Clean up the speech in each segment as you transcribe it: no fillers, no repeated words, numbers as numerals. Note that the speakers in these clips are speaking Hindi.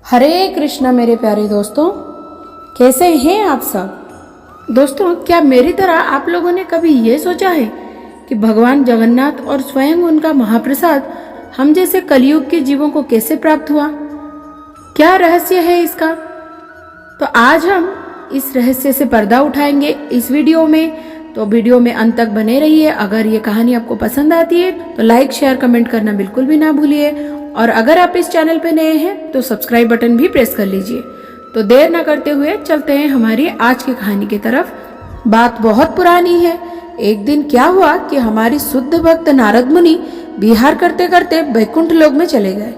हरे कृष्णा मेरे प्यारे दोस्तों, कैसे हैं आप सब। दोस्तों, क्या मेरी तरह आप लोगों ने कभी ये सोचा है कि भगवान जगन्नाथ और स्वयं उनका महाप्रसाद हम जैसे कलयुग के जीवों को कैसे प्राप्त हुआ? क्या रहस्य है इसका? तो आज हम इस रहस्य से पर्दा उठाएंगे इस वीडियो में। तो वीडियो में अंत तक बने रहिए। अगर ये कहानी आपको पसंद आती है तो लाइक शेयर कमेंट करना बिल्कुल भी ना भूलिए, और अगर आप इस चैनल पे नए हैं तो सब्सक्राइब बटन भी प्रेस कर लीजिए। तो देर ना करते हुए चलते हैं हमारी आज की कहानी की तरफ। बात बहुत पुरानी है। एक दिन क्या हुआ कि हमारी शुद्ध भक्त नारद मुनि विहार करते करते वैकुंठ लोक में चले गए।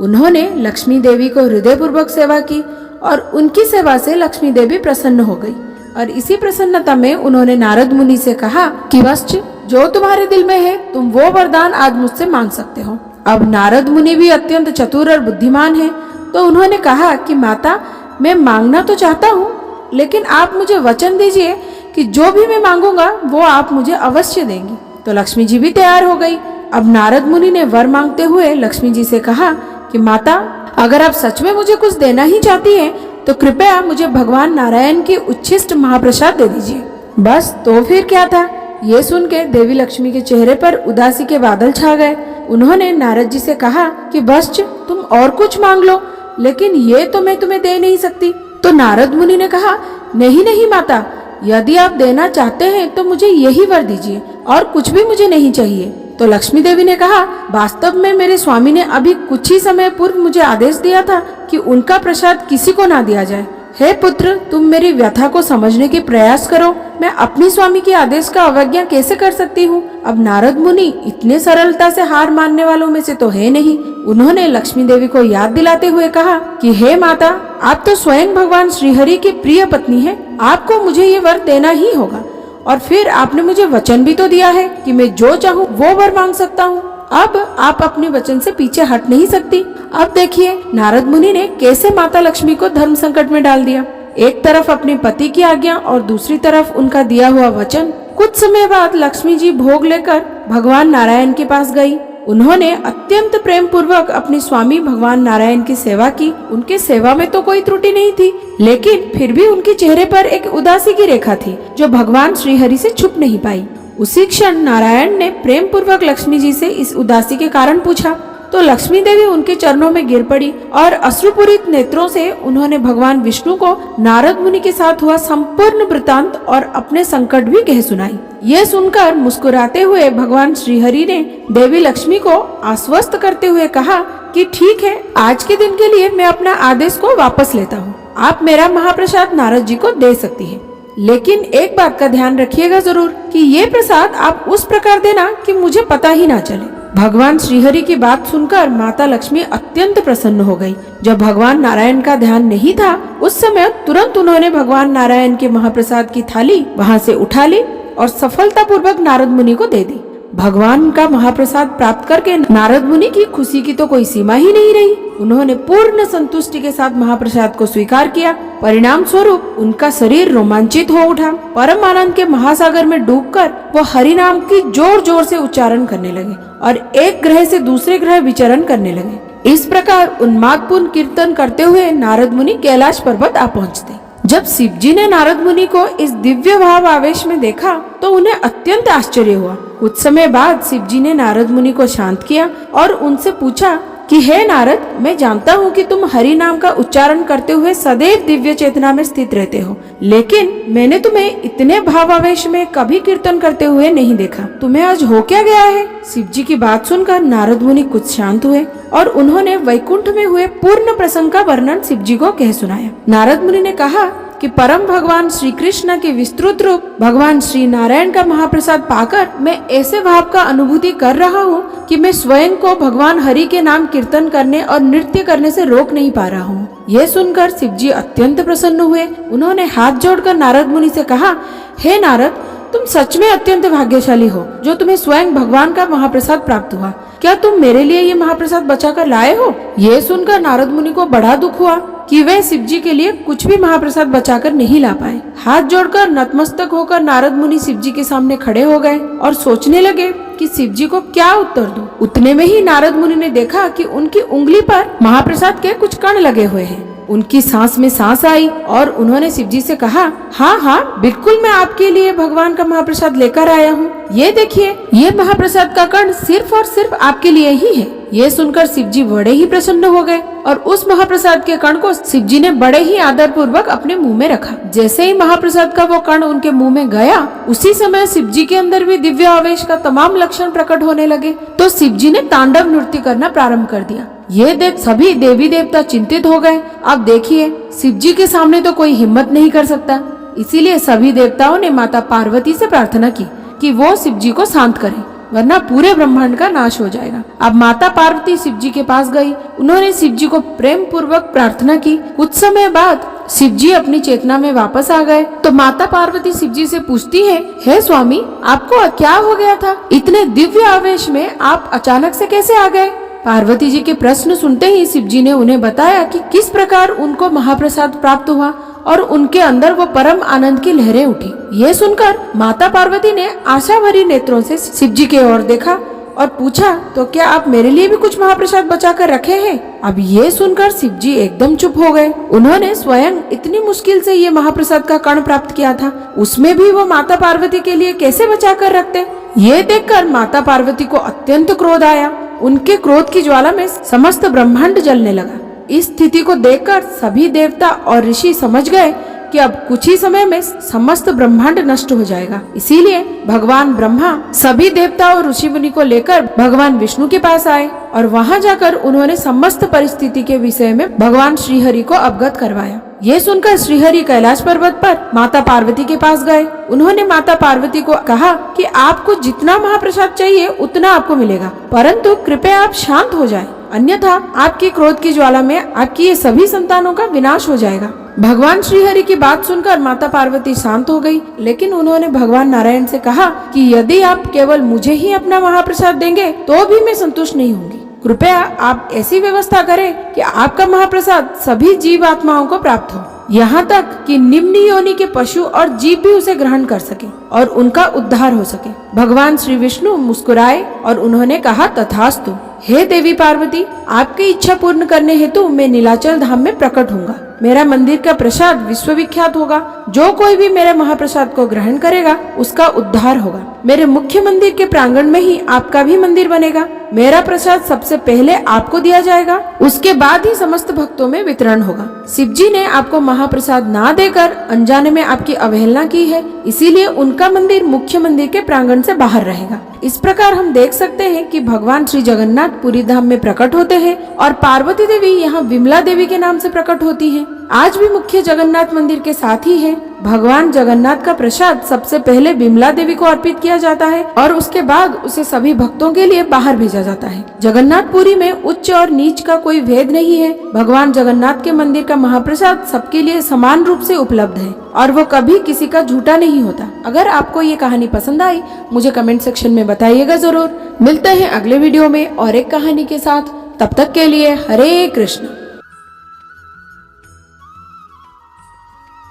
उन्होंने लक्ष्मी देवी को हृदयपूर्वक सेवा की और उनकी सेवा से लक्ष्मी देवी प्रसन्न हो गई। और इसी प्रसन्नता में उन्होंने नारद मुनि से कहा कि वत्स, जो तुम्हारे दिल में है तुम वो वरदान आज मुझसे मांग सकते हो। अब नारद मुनि भी अत्यंत चतुर और बुद्धिमान हैं, तो उन्होंने कहा कि माता, मैं मांगना तो चाहता हूँ, लेकिन आप मुझे वचन दीजिए कि जो भी मैं मांगूंगा वो आप मुझे अवश्य देंगी। तो लक्ष्मी जी भी तैयार हो गई। अब नारद मुनि ने वर मांगते हुए लक्ष्मी जी से कहा कि माता, अगर आप सच में मुझे कुछ देना ही चाहती हैं तो कृपया मुझे भगवान नारायण की उच्छिष्ट महाप्रसाद दे दीजिए। बस तो फिर क्या था। ये सुन के देवी लक्ष्मी के चेहरे पर उदासी के बादल छा गए। उन्होंने नारद जी से कहा कि बस तुम और कुछ मांग लो, लेकिन ये तो मैं तुम्हें दे नहीं सकती। तो नारद मुनि ने कहा, नहीं नहीं माता, यदि आप देना चाहते हैं तो मुझे यही वर दीजिए और कुछ भी मुझे नहीं चाहिए। तो लक्ष्मी देवी ने कहा, वास्तव में मेरे स्वामी ने अभी कुछ ही समय पूर्व मुझे आदेश दिया था कि उनका प्रसाद किसी को ना दिया जाए। हे पुत्र, तुम मेरी व्यथा को समझने के प्रयास करो। मैं अपनी स्वामी के आदेश का अवज्ञा कैसे कर सकती हूँ। अब नारद मुनि इतने सरलता से हार मानने वालों में से तो है नहीं। उन्होंने लक्ष्मी देवी को याद दिलाते हुए कहा कि हे माता, आप तो स्वयं भगवान श्रीहरि की प्रिय पत्नी है, आपको मुझे ये वर देना ही होगा। और फिर आपने मुझे वचन भी तो दिया है कि मैं जो चाहूँ वो वर मांग सकता हूँ। अब आप अपने वचन से पीछे हट नहीं सकती। अब देखिए नारद मुनि ने कैसे माता लक्ष्मी को धर्म संकट में डाल दिया। एक तरफ अपने पति की आज्ञा और दूसरी तरफ उनका दिया हुआ वचन। कुछ समय बाद लक्ष्मी जी भोग लेकर भगवान नारायण के पास गई। उन्होंने अत्यंत प्रेम पूर्वक अपने स्वामी भगवान नारायण की सेवा की। उनके सेवा में तो कोई त्रुटि नहीं थी, लेकिन फिर भी उनके चेहरे पर एक उदासी की रेखा थी जो भगवान श्रीहरि से छुप नहीं पाई। उसी क्षण नारायण ने प्रेम पूर्वक लक्ष्मी जी से इस उदासी के कारण पूछा। तो लक्ष्मी देवी उनके चरणों में गिर पड़ी और अश्रुपूरित नेत्रों से उन्होंने भगवान विष्णु को नारद मुनि के साथ हुआ संपूर्ण वृतांत और अपने संकट भी कह सुनाई। ये सुनकर मुस्कुराते हुए भगवान श्रीहरि ने देवी लक्ष्मी को आश्वस्त करते हुए कहा कि ठीक है, आज के दिन के लिए मैं अपना आदेश को वापस लेता हूँ। आप मेरा महाप्रसाद नारद जी को दे सकती है, लेकिन एक बात का ध्यान रखिएगा जरूर कि ये प्रसाद आप उस प्रकार देना कि मुझे पता ही ना चले। भगवान श्रीहरि की बात सुनकर माता लक्ष्मी अत्यंत प्रसन्न हो गई। जब भगवान नारायण का ध्यान नहीं था, उस समय तुरंत उन्होंने भगवान नारायण के महाप्रसाद की थाली वहां से उठा ली और सफलतापूर्वक नारद मुनि को दे दी। भगवान का महाप्रसाद प्राप्त करके नारद मुनि की खुशी की तो कोई सीमा ही नहीं रही। उन्होंने पूर्ण संतुष्टि के साथ महाप्रसाद को स्वीकार किया। परिणाम स्वरूप उनका शरीर रोमांचित हो उठा। परम आनंद के महासागर में डूबकर वो हरि नाम की जोर जोर से उच्चारण करने लगे और एक ग्रह से दूसरे ग्रह विचरण करने लगे। इस प्रकार उन्मादपूर्ण कीर्तन करते हुए नारद मुनि कैलाश पर्वत आ पहुँचते। जब शिव जी ने नारद मुनि को इस दिव्य भाव आवेश में देखा तो उन्हें अत्यंत आश्चर्य हुआ। कुछ समय बाद शिव जी ने नारद मुनि को शांत किया और उनसे पूछा कि हे नारद, मैं जानता हूँ कि तुम हरि नाम का उच्चारण करते हुए सदैव दिव्य चेतना में स्थित रहते हो, लेकिन मैंने तुम्हें इतने भावावेश में कभी कीर्तन करते हुए नहीं देखा। तुम्हें आज हो क्या गया है? शिव जी की बात सुनकर नारद मुनि कुछ शांत हुए और उन्होंने वैकुंठ में हुए पूर्ण प्रसंग का वर्णन शिव जी को कह सुनाया। नारद मुनि ने कहा कि परम भगवान श्री कृष्ण के विस्तृत रूप भगवान श्री नारायण का महाप्रसाद पाकर मैं ऐसे भाव का अनुभूति कर रहा हूँ कि मैं स्वयं को भगवान हरि के नाम कीर्तन करने और नृत्य करने से रोक नहीं पा रहा हूँ। यह सुनकर शिव जी अत्यंत प्रसन्न हुए। उन्होंने हाथ जोड़कर नारद मुनि से कहा, हे नारद, तुम सच में अत्यंत भाग्यशाली हो जो तुम्हें स्वयं भगवान का महाप्रसाद प्राप्त हुआ। क्या तुम मेरे लिए ये महाप्रसाद बचा कर लाए हो? ये सुनकर नारद मुनि को बड़ा दुख हुआ कि वे शिव जी के लिए कुछ भी महाप्रसाद बचाकर नहीं ला पाए। हाथ जोड़कर नतमस्तक होकर नारद मुनि शिव जी के सामने खड़े हो गए और सोचने लगे कि शिव जी को क्या उत्तर दूं। उतने में ही नारद मुनि ने देखा कि उनकी उंगली पर महाप्रसाद के कुछ कण लगे हुए हैं। उनकी सांस में सांस आई और उन्होंने शिव जी से कहा, हाँ हाँ बिल्कुल, मैं आपके लिए भगवान का महाप्रसाद लेकर आया हूँ। ये देखिए, ये महाप्रसाद का कण सिर्फ और सिर्फ आपके लिए ही है। ये सुनकर शिव जी बड़े ही प्रसन्न हो गए और उस महाप्रसाद के कण को शिव जी ने बड़े ही आदर पूर्वक अपने मुंह में रखा। जैसे ही महाप्रसाद का वो कण उनके मुंह में गया, उसी समय शिव जी के अंदर भी दिव्य आवेश का तमाम लक्षण प्रकट होने लगे। तो शिव जी ने तांडव नृत्य करना प्रारंभ कर दिया। ये देख सभी देवी देवता चिंतित हो गए। अब देखिए, शिव जी के सामने तो कोई हिम्मत नहीं कर सकता। इसीलिए सभी देवताओं ने माता पार्वती से प्रार्थना की कि वो शिव जी को शांत करें, वरना पूरे ब्रह्मांड का नाश हो जाएगा। अब माता पार्वती शिव जी के पास गई। उन्होंने शिव जी को प्रेम पूर्वक प्रार्थना की। कुछ समय बाद शिव जी अपनी चेतना में वापस आ गए। तो माता पार्वती शिव जी से पूछती है, हे स्वामी, आपको क्या हो गया था? इतने दिव्य आवेश में आप अचानक से कैसे आ गए? पार्वती जी के प्रश्न सुनते ही शिव जी ने उन्हें बताया कि किस प्रकार उनको महाप्रसाद प्राप्त हुआ और उनके अंदर वो परम आनंद की लहरें उठी। ये सुनकर माता पार्वती ने आशा भरी नेत्रों से शिव जी की ओर देखा और पूछा, तो क्या आप मेरे लिए भी कुछ महाप्रसाद बचा कर रखे हैं? अब ये सुनकर शिव जी एकदम चुप हो गए। उन्होंने स्वयं इतनी मुश्किल से ये महाप्रसाद का कण प्राप्त किया था, उसमें भी वो माता पार्वती के लिए कैसे बचा कर रखते? ये देखकर माता पार्वती को अत्यंत क्रोध आया। उनके क्रोध की ज्वाला में समस्त ब्रह्मांड जलने लगा। इस स्थिति को देखकर सभी देवता और ऋषि समझ गए कि अब कुछ ही समय में समस्त ब्रह्मांड नष्ट हो जाएगा। इसीलिए भगवान ब्रह्मा सभी देवता और ऋषि मुनि को लेकर भगवान विष्णु के पास आए और वहां जाकर उन्होंने समस्त परिस्थिति के विषय में भगवान श्रीहरि को अवगत करवाया। ये सुनकर श्रीहरि कैलाश पर्वत पर माता पार्वती के पास गए। उन्होंने माता पार्वती को कहा कि आपको जितना महाप्रसाद चाहिए उतना आपको मिलेगा, परंतु कृपया आप शांत हो जाएं, अन्यथा आपके क्रोध की ज्वाला में आपकी ये सभी संतानों का विनाश हो जाएगा। भगवान श्रीहरि की बात सुनकर माता पार्वती शांत हो गई, लेकिन उन्होंने भगवान नारायण से कहा कि यदि आप केवल मुझे ही अपना महाप्रसाद देंगे तो भी मैं संतुष्ट नहीं होंगी। कृपया आप ऐसी व्यवस्था करें कि आपका महाप्रसाद सभी जीव आत्माओं को प्राप्त हो, यहाँ तक कि निम्न योनि के पशु और जीव भी उसे ग्रहण कर सके और उनका उद्धार हो सके। भगवान श्री विष्णु मुस्कुराए और उन्होंने कहा, तथास्तु। हे देवी पार्वती, आपकी इच्छा पूर्ण करने हेतु मैं नीलाचल धाम में प्रकट होऊंगा। मेरा मंदिर का प्रसाद विश्वविख्यात होगा। जो कोई भी मेरे महाप्रसाद को ग्रहण करेगा उसका उद्धार होगा। मेरे मुख्य मंदिर के प्रांगण में ही आपका भी मंदिर बनेगा। मेरा प्रसाद सबसे पहले आपको दिया जाएगा, उसके बाद ही समस्त भक्तों में वितरण होगा। शिव जी ने आपको महाप्रसाद ना देकर अनजाने में आपकी अवहेलना की है, इसीलिए उनका मंदिर मुख्य मंदिर के प्रांगण से बाहर रहेगा। इस प्रकार हम देख सकते हैं कि भगवान श्री जगन्नाथ पुरी धाम में प्रकट होते हैं और पार्वती देवी यहाँ विमला देवी के नाम से प्रकट होती है। आज भी मुख्य जगन्नाथ मंदिर के साथ ही है। भगवान जगन्नाथ का प्रसाद सबसे पहले विमला देवी को अर्पित किया जाता है और उसके बाद उसे सभी भक्तों के लिए बाहर भेजा जाता है। जगन्नाथपुरी में उच्च और नीच का कोई भेद नहीं है। भगवान जगन्नाथ के मंदिर का महाप्रसाद सबके लिए समान रूप से उपलब्ध है और वो कभी किसी का झूठा नहीं होता। अगर आपको ये कहानी पसंद आई मुझे कमेंट सेक्शन में बताइएगा जरूर। मिलते हैं अगले वीडियो में और एक कहानी के साथ। तब तक के लिए हरे कृष्ण।